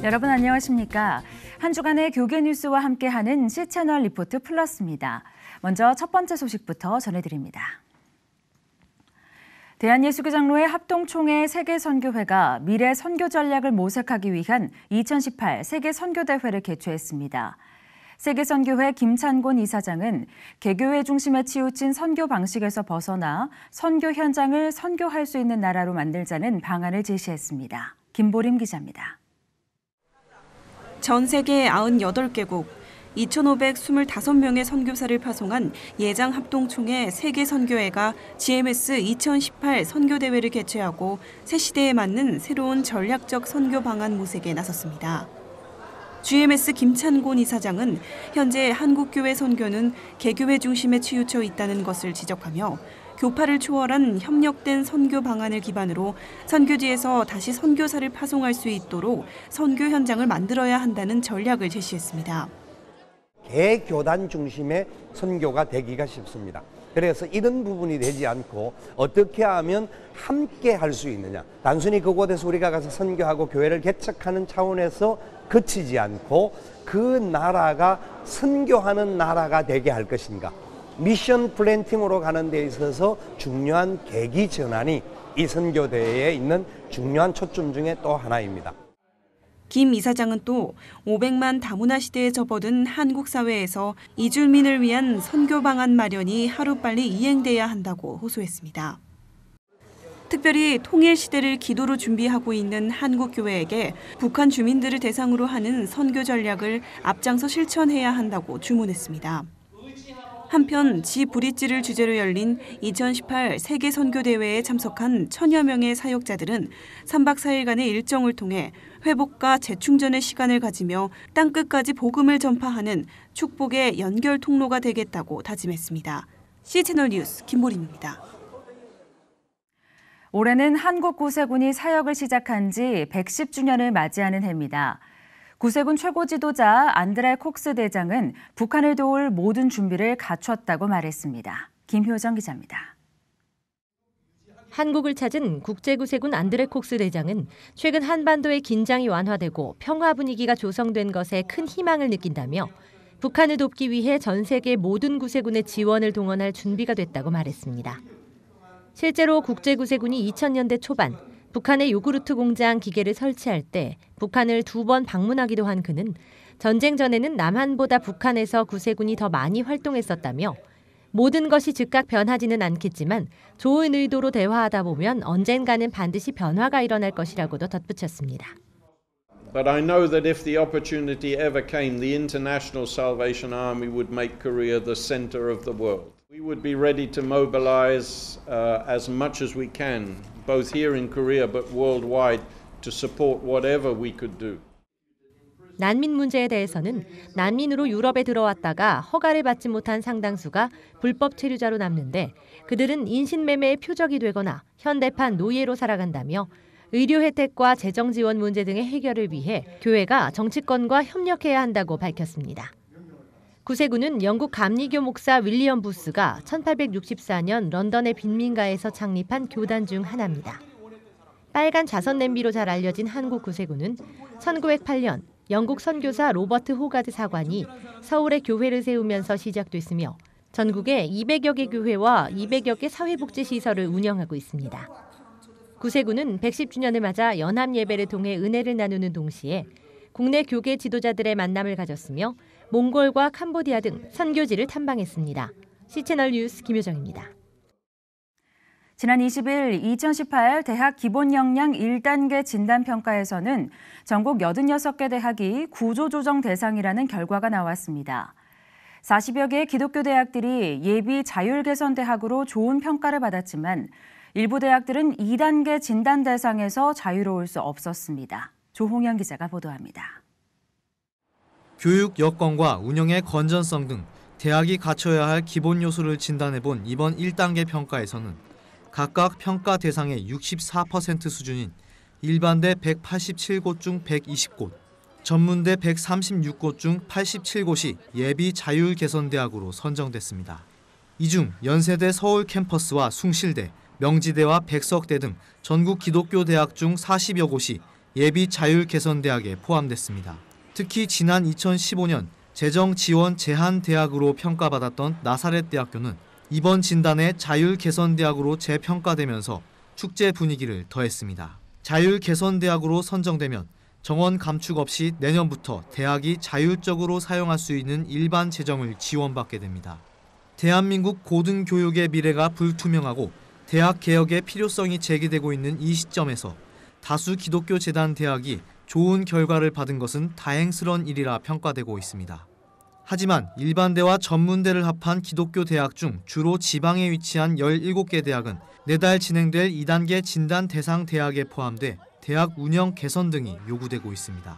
여러분 안녕하십니까? 한 주간의 교계 뉴스와 함께하는 C채널 리포트 플러스입니다. 먼저 첫 번째 소식부터 전해드립니다. 대한예수교장로회 합동총회 세계선교회가 미래 선교 전략을 모색하기 위한 2018 세계선교대회를 개최했습니다. 세계선교회 김찬곤 이사장은 개교회 중심에 치우친 선교 방식에서 벗어나 선교 현장을 선교할 수 있는 나라로 만들자는 방안을 제시했습니다. 김보림 기자입니다. 전 세계 98개국, 2,525명의 선교사를 파송한 예장합동총회 세계선교회가 GMS 2018 선교대회를 개최하고 새 시대에 맞는 새로운 전략적 선교 방안 모색에 나섰습니다. GMS 김찬곤 이사장은 현재 한국교회 선교는 개교회 중심에 치우쳐 있다는 것을 지적하며 교파를 초월한 협력된 선교 방안을 기반으로 선교지에서 다시 선교사를 파송할 수 있도록 선교 현장을 만들어야 한다는 전략을 제시했습니다. 개교단 중심의 선교가 되기가 쉽습니다. 그래서 이런 부분이 되지 않고 어떻게 하면 함께 할 수 있느냐. 단순히 그곳에서 우리가 가서 선교하고 교회를 개척하는 차원에서 그치지 않고 그 나라가 선교하는 나라가 되게 할 것인가. 미션 플랜팅으로 가는 데 있어서 중요한 계기 전환이 이 선교대회에 있는 중요한 초점 중에 또 하나입니다. 김 이사장은 또 500만 다문화 시대에 접어든 한국 사회에서 이주민을 위한 선교 방안 마련이 하루빨리 이행돼야 한다고 호소했습니다. 특별히 통일 시대를 기도로 준비하고 있는 한국 교회에게 북한 주민들을 대상으로 하는 선교 전략을 앞장서 실천해야 한다고 주문했습니다. 한편 지 브릿지를 주제로 열린 2018 세계선교대회에 참석한 1000여 명의 사역자들은 3박 4일간의 일정을 통해 회복과 재충전의 시간을 가지며 땅끝까지 복음을 전파하는 축복의 연결 통로가 되겠다고 다짐했습니다. C채널 뉴스 김보림입니다. 올해는 한국 구세군이 사역을 시작한 지 110주년을 맞이하는 해입니다. 구세군 최고 지도자 안드레 콕스 대장은 북한을 도울 모든 준비를 갖췄다고 말했습니다. 김효정 기자입니다. 한국을 찾은 국제구세군 안드레 콕스 대장은 최근 한반도의 긴장이 완화되고 평화 분위기가 조성된 것에 큰 희망을 느낀다며 북한을 돕기 위해 전 세계 모든 구세군의 지원을 동원할 준비가 됐다고 말했습니다. 실제로 국제구세군이 2000년대 초반 북한의 요구르트 공장 기계를 설치할 때 북한을 2번 방문하기도 한 그는 전쟁 전에는 남한보다 북한에서 구세군이 더 많이 활동했었다며 모든 것이 즉각 변하지는 않겠지만 좋은 의도로 대화하다 보면 언젠가는 반드시 변화가 일어날 것이라고도 덧붙였습니다. But I know that if the opportunity ever came, the International Salvation Army would make Korea the center of the world. We would be ready to mobilize as much as we can, both here in Korea but worldwide, to support whatever we could do. 난민 문제에 대해서는 난민으로 유럽에 들어왔다가 허가를 받지 못한 상당수가 불법 체류자로 남는데 그들은 인신매매의 표적이 되거나 현대판 노예로 살아간다며 의료 혜택과 재정 지원 문제 등의 해결을 위해 교회가 정치권과 협력해야 한다고 밝혔습니다. 구세군은 영국 감리교 목사 윌리엄 부스가 1864년 런던의 빈민가에서 창립한 교단 중 하나입니다. 빨간 자선 냄비로 잘 알려진 한국 구세군은 1908년 영국 선교사 로버트 호가드 사관이 서울에 교회를 세우면서 시작됐으며 전국에 200여 개 교회와 200여 개 사회복지시설을 운영하고 있습니다. 구세군은 110주년을 맞아 연합예배를 통해 은혜를 나누는 동시에 국내 교계 지도자들의 만남을 가졌으며 몽골과 캄보디아 등 선교지를 탐방했습니다. C채널 뉴스 김효정입니다. 지난 20일 2018 대학 기본역량 1단계 진단평가에서는 전국 86개 대학이 구조조정 대상이라는 결과가 나왔습니다. 40여 개의 기독교 대학들이 예비 자율개선대학으로 좋은 평가를 받았지만 일부 대학들은 2단계 진단 대상에서 자유로울 수 없었습니다. 조홍현 기자가 보도합니다. 교육 여건과 운영의 건전성 등 대학이 갖춰야 할 기본 요소를 진단해본 이번 1단계 평가에서는 각각 평가 대상의 64% 수준인 일반대 187곳 중 120곳, 전문대 136곳 중 87곳이 예비 자율개선대학으로 선정됐습니다. 이 중 연세대 서울 캠퍼스와 숭실대, 명지대와 백석대 등 전국 기독교 대학 중 40여 곳이 예비 자율개선대학에 포함됐습니다. 특히 지난 2015년 재정지원 제한대학으로 평가받았던 나사렛대학교는 이번 진단에 자율개선대학으로 재평가되면서 축제 분위기를 더했습니다. 자율개선대학으로 선정되면 정원 감축 없이 내년부터 대학이 자율적으로 사용할 수 있는 일반 재정을 지원받게 됩니다. 대한민국 고등교육의 미래가 불투명하고 대학 개혁의 필요성이 제기되고 있는 이 시점에서 다수 기독교 재단 대학이 좋은 결과를 받은 것은 다행스러운 일이라 평가되고 있습니다. 하지만 일반대와 전문대를 합한 기독교 대학 중 주로 지방에 위치한 17개 대학은 내달 진행될 2단계 진단 대상 대학에 포함돼 대학 운영 개선 등이 요구되고 있습니다.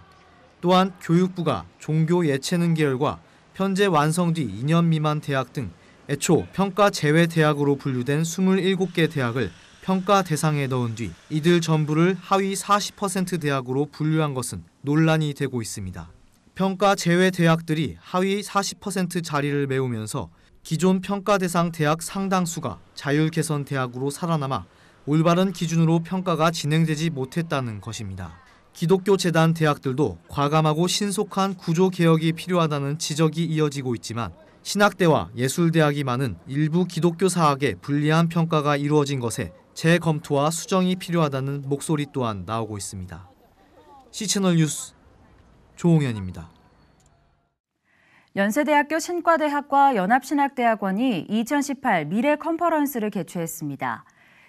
또한 교육부가 종교 예체능 계열과 현재 완성 뒤 2년 미만 대학 등 애초 평가 제외 대학으로 분류된 27개 대학을 평가 대상에 넣은 뒤 이들 전부를 하위 40% 대학으로 분류한 것은 논란이 되고 있습니다. 평가 제외 대학들이 하위 40% 자리를 메우면서 기존 평가 대상 대학 상당수가 자율개선 대학으로 살아남아 올바른 기준으로 평가가 진행되지 못했다는 것입니다. 기독교 재단 대학들도 과감하고 신속한 구조 개혁이 필요하다는 지적이 이어지고 있지만 신학대와 예술대학이 많은 일부 기독교 사학의 불리한 평가가 이루어진 것에 재검토와 수정이 필요하다는 목소리 또한 나오고 있습니다. C채널 뉴스 조홍현입니다. 연세대학교 신과대학과 연합신학대학원이 2018 미래 컨퍼런스를 개최했습니다.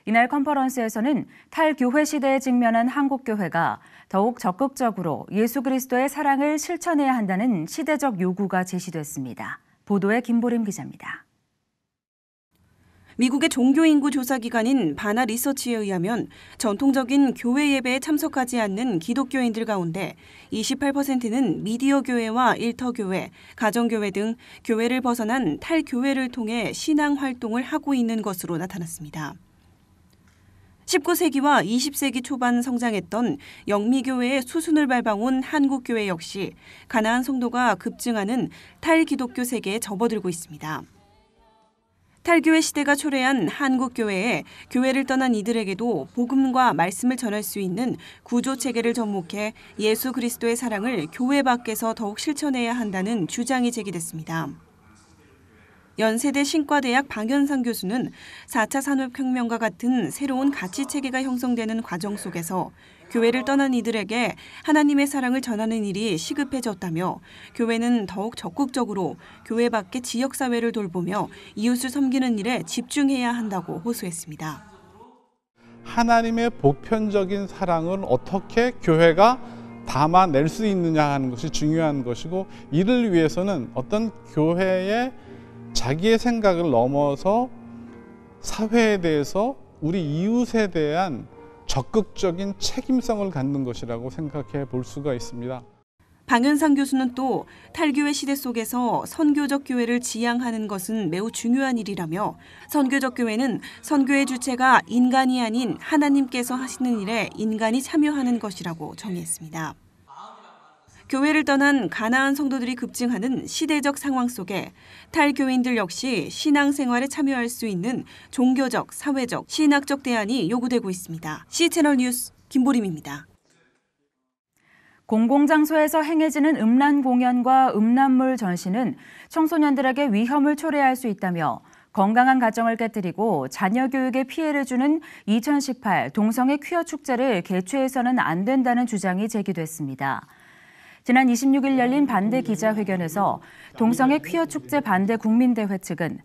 이날 컨퍼런스에서는 탈교회 시대에 직면한 한국교회가 더욱 적극적으로 예수 그리스도의 사랑을 실천해야 한다는 시대적 요구가 제시됐습니다. 보도에 김보림 기자입니다. 미국의 종교인구 조사기관인 바나 리서치에 의하면 전통적인 교회 예배에 참석하지 않는 기독교인들 가운데 28%는 미디어 교회와 일터 교회, 가정교회 등 교회를 벗어난 탈교회를 통해 신앙 활동을 하고 있는 것으로 나타났습니다. 19세기와 20세기 초반 성장했던 영미교회의 수순을 밟아온 한국교회 역시 가나안 성도가 급증하는 탈기독교 세계에 접어들고 있습니다. 탈교회 시대가 초래한 한국교회에 교회를 떠난 이들에게도 복음과 말씀을 전할 수 있는 구조체계를 접목해 예수 그리스도의 사랑을 교회 밖에서 더욱 실천해야 한다는 주장이 제기됐습니다. 연세대 신과대학 방현상 교수는 4차 산업혁명과 같은 새로운 가치체계가 형성되는 과정 속에서 교회를 떠난 이들에게 하나님의 사랑을 전하는 일이 시급해졌다며 교회는 더욱 적극적으로 교회 밖의 지역사회를 돌보며 이웃을 섬기는 일에 집중해야 한다고 호소했습니다. 하나님의 보편적인 사랑을 어떻게 교회가 담아낼 수 있느냐 하는 것이 중요한 것이고, 이를 위해서는 어떤 교회의 자기의 생각을 넘어서 사회에 대해서 우리 이웃에 대한 적극적인 책임성을 갖는 것이라고 생각해 볼 수가 있습니다. 방현상 교수는 또 탈교회 시대 속에서 선교적 교회를 지향하는 것은 매우 중요한 일이라며 선교적 교회는 선교의 주체가 인간이 아닌 하나님께서 하시는 일에 인간이 참여하는 것이라고 정의했습니다. 교회를 떠난 가나안 성도들이 급증하는 시대적 상황 속에 탈교인들 역시 신앙생활에 참여할 수 있는 종교적, 사회적, 신학적 대안이 요구되고 있습니다. C채널 뉴스 김보림입니다. 공공장소에서 행해지는 음란 공연과 음란물 전시는 청소년들에게 위험을 초래할 수 있다며 건강한 가정을 깨뜨리고 자녀 교육에 피해를 주는 2018 동성애 퀴어 축제를 개최해서는 안 된다는 주장이 제기됐습니다. 지난 26일 열린 반대 기자회견에서 동성애 퀴어 축제 반대 국민대회 측은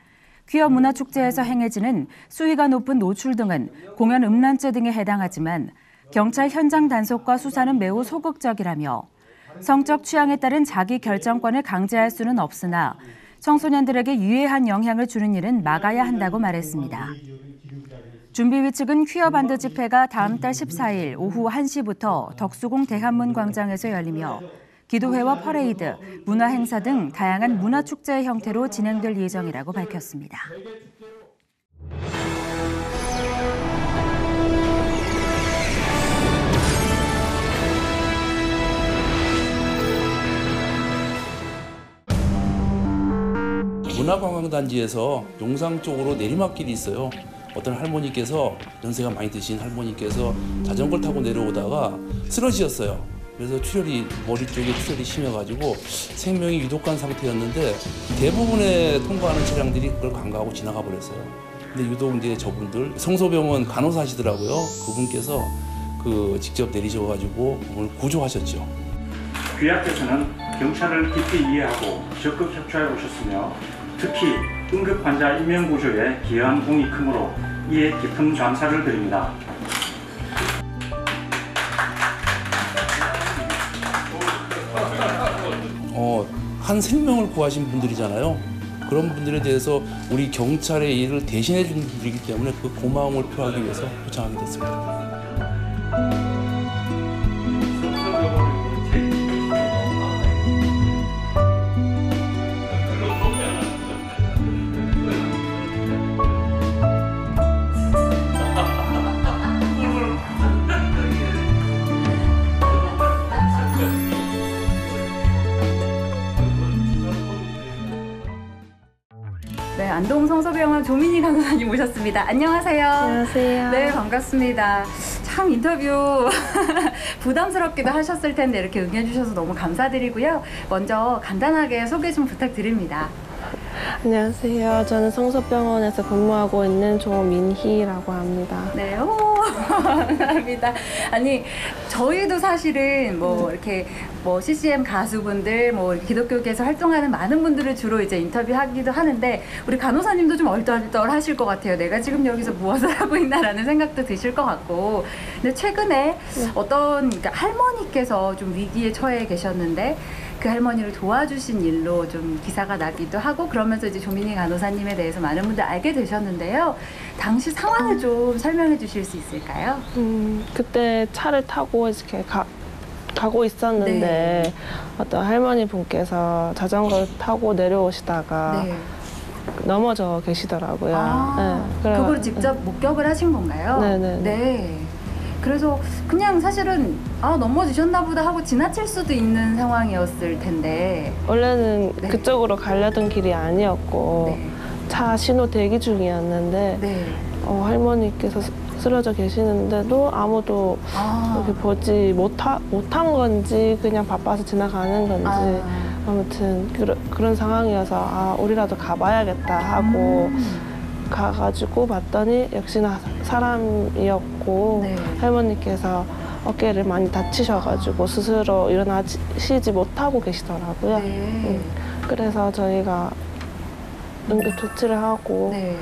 퀴어 문화축제에서 행해지는 수위가 높은 노출 등은 공연 음란죄 등에 해당하지만 경찰 현장 단속과 수사는 매우 소극적이라며 성적 취향에 따른 자기 결정권을 강제할 수는 없으나 청소년들에게 유해한 영향을 주는 일은 막아야 한다고 말했습니다. 준비위 측은 퀴어 반대 집회가 다음 달 14일 오후 1시부터 덕수궁 대한문 광장에서 열리며 기도회와 퍼레이드, 문화행사 등 다양한 문화축제의 형태로 진행될 예정이라고 밝혔습니다. 문화관광단지에서 용상 쪽으로 내리막길이 있어요. 어떤 할머니께서 연세가 많이 드신 할머니께서 자전거를 타고 내려오다가 쓰러지셨어요. 그래서 출혈이 머리 쪽에 출혈이 심해가지고 생명이 위독한 상태였는데 대부분의 통과하는 차량들이 그걸 간과하고 지나가 버렸어요. 근데 유독 이제 저분들 성서병원 간호사시더라고요. 그분께서 직접 내리셔가지고 그걸 구조하셨죠. 귀하께서는 경찰을 깊이 이해하고 적극 협조해 오셨으며 특히 응급 환자 인명 구조에 기여한 공이 크므로 이에 깊은 감사를 드립니다. 한 생명을 구하신 분들이잖아요. 그런 분들에 대해서 우리 경찰의 일을 대신해 준 분들이기 때문에 그 고마움을 표하기 위해서 요청하게 됐습니다. 네, 안동 성서병원 조민희 간호사님 모셨습니다. 안녕하세요. 안녕하세요. 네, 반갑습니다. 참 인터뷰 부담스럽기도 하셨을 텐데 이렇게 응해주셔서 너무 감사드리고요. 먼저 간단하게 소개 좀 부탁드립니다. 안녕하세요. 저는 성서병원에서 근무하고 있는 조민희라고 합니다. 네, 감사합니다. 아니, 저희도 사실은 이렇게 CCM 가수분들, 기독교계에서 활동하는 많은 분들을 주로 이제 인터뷰하기도 하는데, 우리 간호사님도 좀 얼떨떨 하실 것 같아요. 내가 지금 여기서 무엇을 하고 있나라는 생각도 드실 것 같고. 근데 최근에 어떤 할머니께서 좀 위기에 처해 계셨는데, 그 할머니를 도와주신 일로 좀 기사가 나기도 하고, 그러면서 이제 조민희 간호사님에 대해서 많은 분들 알게 되셨는데요. 당시 상황을 좀 설명해 주실 수 있을까요? 그때 차를 타고 이렇게 가고 있었는데 네. 어떤 할머니 분께서 자전거를 타고 내려오시다가 네. 넘어져 계시더라고요. 네. 그걸 직접 목격을 하신 건가요? 네네. 네. 그래서 그냥 사실은 넘어지셨나 보다 하고 지나칠 수도 있는 상황이었을 텐데, 원래는 네. 그쪽으로 가려던 길이 아니었고 네. 차 신호 대기 중이었는데 네. 할머니께서 쓰러져 계시는데도 아무도 이렇게 보지 못한 건지 그냥 바빠서 지나가는 건지 아무튼 그런 상황이어서 우리라도 가봐야겠다 하고 가가지고 봤더니 역시나 사람이었고 네. 할머니께서 어깨를 많이 다치셔가지고 스스로 일어나시지 못하고 계시더라고요. 네. 그래서 저희가 응급 조치를 하고 네.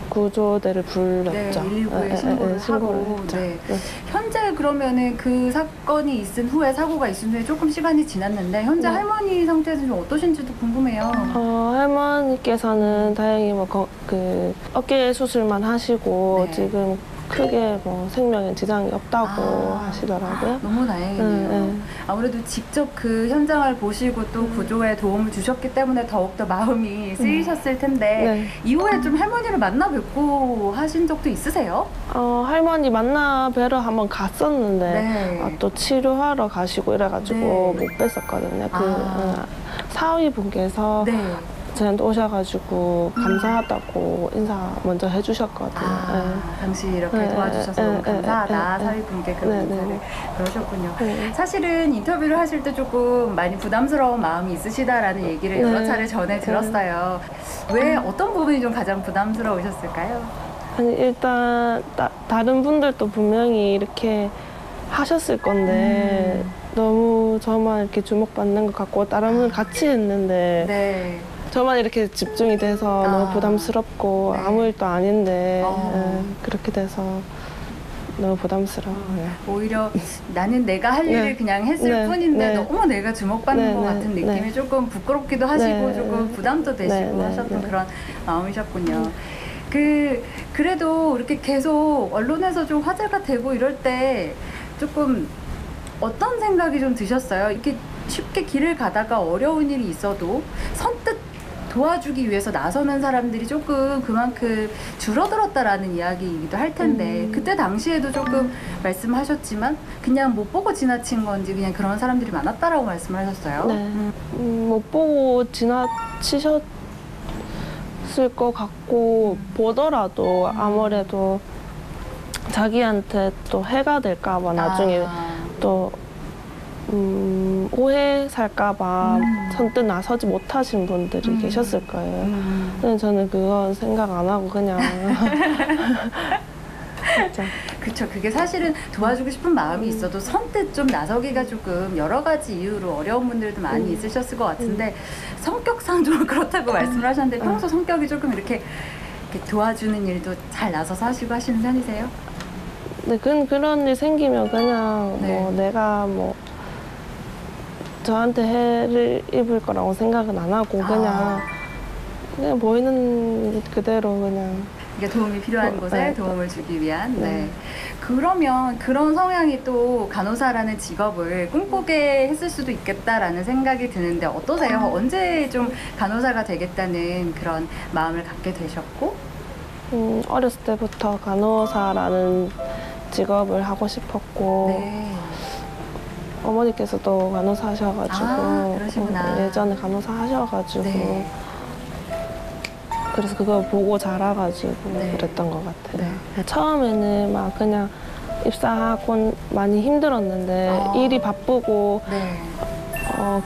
구조대를 불렀죠. 네, 119에 신고를 하고. 했죠. 네. 현재 그러면은 그 사건이 있은 후에, 사고가 있은 후에 조금 시간이 지났는데 현재 네. 할머니 상태는 좀 어떠신지도 궁금해요. 할머니께서는 다행히 어깨 수술만 하시고 네. 지금 크게 생명에 지장이 없다고 하시더라고요. 너무 다행이네요. 아무래도 직접 그 현장을 보시고 또 구조에 도움을 주셨기 때문에 더욱더 마음이 쓰이셨을 텐데 네. 이후에 좀 할머니를 만나 뵙고 하신 적도 있으세요? 할머니 만나 뵈러 한번 갔었는데 네. 또 치료하러 가시고 이래가지고 네. 못 뵀었거든요. 사위 분께서 네. 저한테 오셔가지고 감사하다고 인사 먼저 해주셨거든요. 당시 이렇게 도와주셔서 너무 감사하다, 사위분께 그런 인사를 그러셨군요. 사실은 인터뷰를 하실 때 조금 많이 부담스러운 마음이 있으시다라는 얘기를 여러 차례 전에 들었어요. 왜 어떤 부분이 좀 가장 부담스러우셨을까요? 아니 일단 다른 분들도 분명히 이렇게 하셨을 건데 너무 저만 이렇게 주목받는 것 같고 다른 분들 같이 했는데 네. 저만 이렇게 집중이 돼서 너무 부담스럽고 네. 아무 일도 아닌데 그렇게 돼서 너무 부담스러워요. 오히려 나는 내가 할 일을 그냥 했을 뿐인데 너무 내가 주목받는 것 같은 느낌이 조금 부끄럽기도 하시고 조금 부담도 되시고 하셨던 그런 마음이셨군요. 그래도 이렇게 계속 언론에서 좀 화제가 되고 이럴 때 조금 어떤 생각이 좀 드셨어요? 이렇게 쉽게 길을 가다가 어려운 일이 있어도 선뜻 도와주기 위해서 나서는 사람들이 조금 그만큼 줄어들었다라는 이야기이기도 할 텐데 그때 당시에도 조금 말씀하셨지만 그냥 못 보고 지나친 건지 그냥 그런 사람들이 많았다라고 말씀을 하셨어요. 네. 못 보고 지나치셨을 있을 것 같고 보더라도 아무래도 자기한테 또 해가 될까 봐 나중에 또 오해 살까 봐 선뜻 나서지 못하신 분들이 계셨을 거예요. 근데 저는 그건 생각 안 하고 그냥 그렇죠. 그게 사실은 도와주고 싶은 마음이 있어도 선뜻 좀 나서기가 조금 여러 가지 이유로 어려운 분들도 많이 있으셨을 것 같은데 성격상 좀 그렇다고 말씀을 하셨는데 평소 성격이 조금 이렇게 도와주는 일도 잘 나서서 하시고 하시는 편이세요? 네, 그런 일 생기면 그냥 뭐 내가 뭐 저한테 해를 입을 거라고 생각은 안 하고 그냥 보이는 그대로 그냥 도움이 필요한 곳에 도움을 주기 위한. 그러면 그런 성향이 또 간호사라는 직업을 꿈꾸게 했을 수도 있겠다라는 생각이 드는데 어떠세요? 언제 좀 간호사가 되겠다는 그런 마음을 갖게 되셨고? 어렸을 때부터 간호사라는 직업을 하고 싶었고 어머니께서도 간호사 하셔가지고 그러시구나. 예전에 간호사 하셔가지고 그래서 그걸 보고 자라가지고 그랬던 것 같아요. 처음에는 막 그냥 입사하고 많이 힘들었는데 일이 바쁘고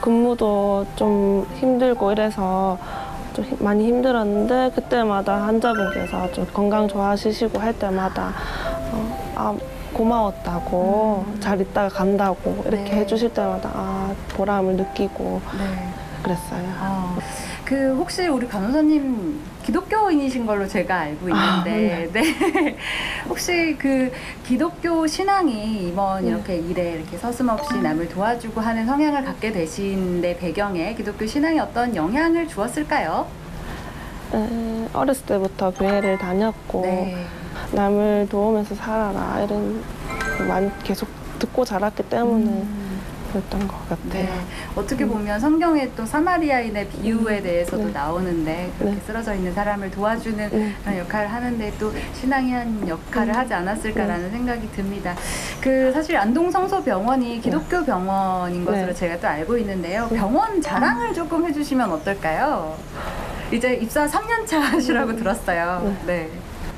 근무도 좀 힘들고 이래서 좀 많이 힘들었는데 그때마다 환자분께서 좀 건강 좋아지시고 할 때마다 고마웠다고 잘 있다가 간다고 이렇게 해주실 때마다 보람을 느끼고 그랬어요. 혹시 우리 간호사님 기독교인이신 걸로 제가 알고 있는데 혹시 그 기독교 신앙이 이번 이렇게 일에 이렇게 서슴없이 남을 도와주고 하는 성향을 갖게 되신 데 배경에 기독교 신앙이 어떤 영향을 주었을까요? 어렸을 때부터 교회를 다녔고 남을 도우면서 살아라 이런 많이 계속 듣고 자랐기 때문에 그랬던 것 같아요. 어떻게 보면 성경에 또 사마리아인의 비유에 대해서도 나오는데 그렇게 쓰러져 있는 사람을 도와주는 그런 역할을 하는데 또 신앙이 한 역할을 하지 않았을까라는 생각이 듭니다. 사실 안동성소병원이 기독교 병원인 것으로 제가 또 알고 있는데요. 병원 자랑을 조금 해주시면 어떨까요? 이제 입사 3년 차시라고 들었어요.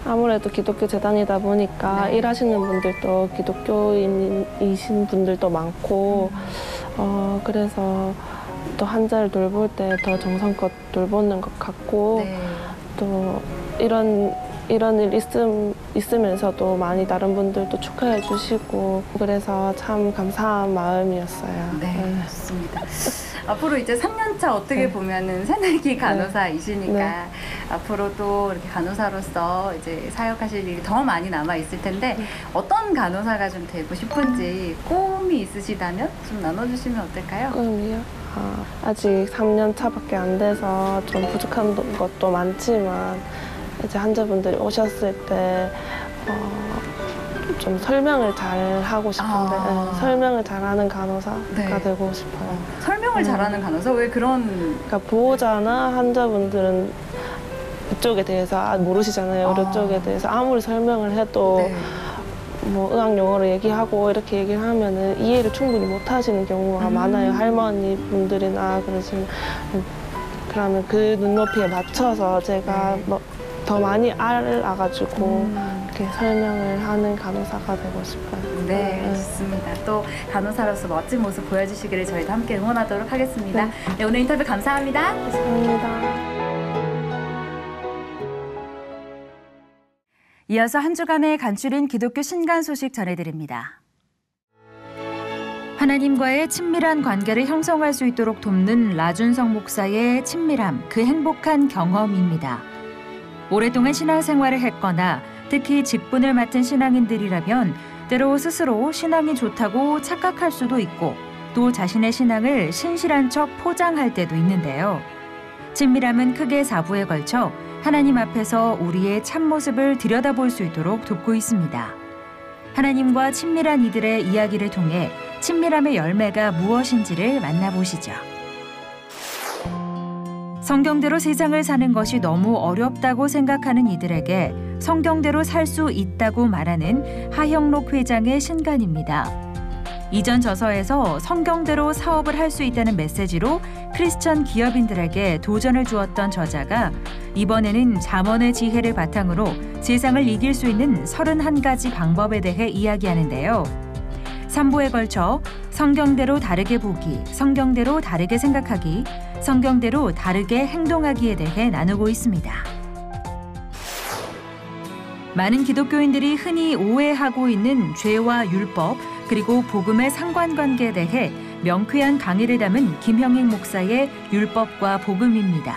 아무래도 기독교 재단이다 보니까 일하시는 분들도 기독교인이신 분들도 많고 그래서 또 환자를 돌볼 때 더 정성껏 돌보는 것 같고 또 이런 일 있으면서도 많이 다른 분들도 축하해 주시고 그래서 참 감사한 마음이었어요. 좋습니다. 앞으로 이제 3년차 어떻게 보면은 새내기 간호사이시니까 앞으로 또 이렇게 간호사로서 이제 사역하실 일이 더 많이 남아 있을 텐데 어떤 간호사가 좀 되고 싶은지 꿈이 있으시다면 좀 나눠주시면 어떨까요? 꿈이요? 아직 3년차밖에 안 돼서 좀 부족한 것도 많지만 이제 환자분들이 오셨을 때 좀 설명을 잘 하고 싶은데 설명을 잘하는 간호사가 되고 싶어요. 설명을 잘하는 간호사? 왜 그런? 그러니까 보호자나 환자분들은 이쪽에 대해서 모르시잖아요. 의료 쪽에 대해서 아무리 설명을 해도 뭐 의학 용어로 얘기하고 이렇게 얘기를 하면은 이해를 충분히 못 하시는 경우가 많아요. 할머니 분들이나 그러면 그 눈높이에 맞춰서 제가 더 많이 알아가지고 이렇게 설명을 하는 간호사가 되고 싶어요. 좋습니다. 또 간호사로서 멋진 모습 보여주시기를 저희도 함께 응원하도록 하겠습니다. 오늘 인터뷰 감사합니다. 감사합니다. 이어서 한 주간의 간추린 기독교 신간 소식 전해드립니다. 하나님과의 친밀한 관계를 형성할 수 있도록 돕는 라준성 목사의 친밀함, 그 행복한 경험입니다. 오랫동안 신앙생활을 했거나 특히 직분을 맡은 신앙인들이라면 때로 스스로 신앙이 좋다고 착각할 수도 있고 또 자신의 신앙을 신실한 척 포장할 때도 있는데요. 친밀함은 크게 4부에 걸쳐 하나님 앞에서 우리의 참모습을 들여다볼 수 있도록 돕고 있습니다. 하나님과 친밀한 이들의 이야기를 통해 친밀함의 열매가 무엇인지를 만나보시죠. 성경대로 세상을 사는 것이 너무 어렵다고 생각하는 이들에게 성경대로 살 수 있다고 말하는 하형록 회장의 신간입니다. 이전 저서에서 성경대로 사업을 할 수 있다는 메시지로 크리스천 기업인들에게 도전을 주었던 저자가 이번에는 잠언의 지혜를 바탕으로 세상을 이길 수 있는 31가지 방법에 대해 이야기하는데요. 3부에 걸쳐 성경대로 다르게 보기, 성경대로 다르게 생각하기, 성경대로 다르게 행동하기에 대해 나누고 있습니다. 많은 기독교인들이 흔히 오해하고 있는 죄와 율법, 그리고 복음의 상관관계에 대해 명쾌한 강의를 담은 김형익 목사의 율법과 복음입니다.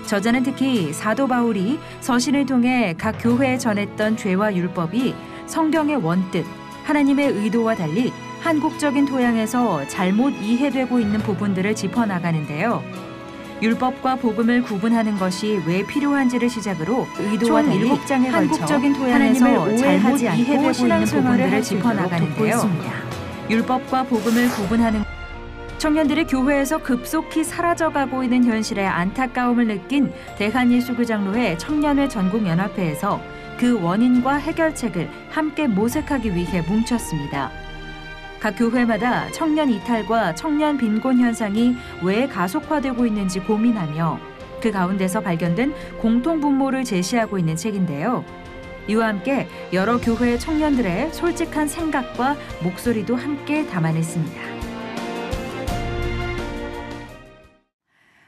저자는 특히 사도 바울이 서신을 통해 각 교회에 전했던 죄와 율법이 성경의 원뜻, 하나님의 의도와 달리 한국적인 토양에서 잘못 이해되고 있는 부분들을 짚어나가는데요. 율법과 복음을 구분하는 것이 왜 필요한지를 시작으로 의도와 달리 7장에 한국적인 토양에서 잘못 이해되고 있는 부분들을 짚어나가는데요. 율법과 복음을 구분하는 청년들이 교회에서 급속히 사라져가고 있는 현실에 안타까움을 느낀 대한예수교장로회 청년회 전국연합회에서 그 원인과 해결책을 함께 모색하기 위해 뭉쳤습니다. 각 교회마다 청년 이탈과 청년 빈곤 현상이 왜 가속화되고 있는지 고민하며 그 가운데서 발견된 공통분모를 제시하고 있는 책인데요. 이와 함께 여러 교회 청년들의 솔직한 생각과 목소리도 함께 담아냈습니다.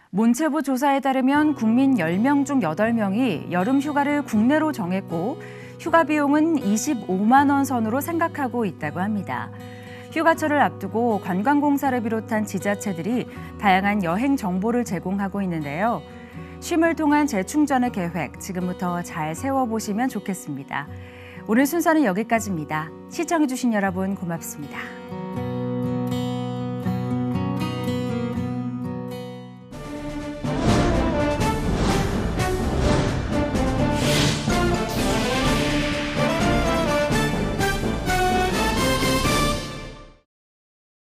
문체부 조사에 따르면 국민 10명 중 8명이 여름 휴가를 국내로 정했고 휴가 비용은 25만 원 선으로 생각하고 있다고 합니다. 휴가철을 앞두고 관광공사를 비롯한 지자체들이 다양한 여행 정보를 제공하고 있는데요. 쉼을 통한 재충전의 계획 지금부터 잘 세워보시면 좋겠습니다. 오늘 순서는 여기까지입니다. 시청해주신 여러분 고맙습니다.